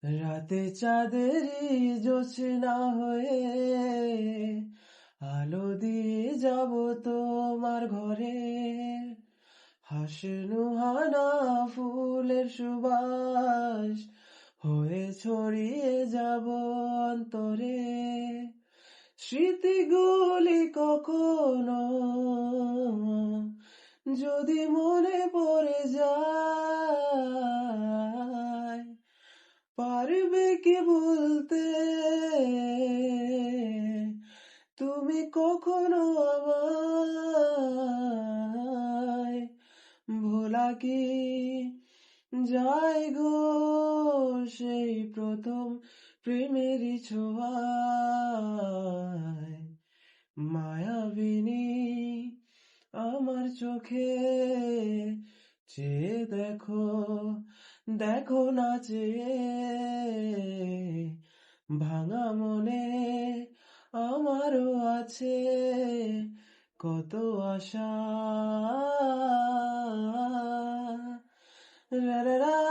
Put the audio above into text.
রাতে চাঁদেরই জোছনা হয়ে আলো দিয়ে যাব তোমার ঘরে। হাসনু হানা ফুলের সুবাস হয়ে ছড়িয়ে যাব অন্তরে। স্মৃতিগুলি কখনো যদি মনে পড়ে যায়, পারবে কি ভুলতে তুমি কখনো আমায়? ভোলা কি যায় গো সেই প্রথম প্রেমেরই ছোঁয়ায়? মায়াবিনী আমার চোখে চেয়ে দেখো, দেখো না চেয়ে ভাঙা মনে আমারও আছে কত আশা। রা রা রা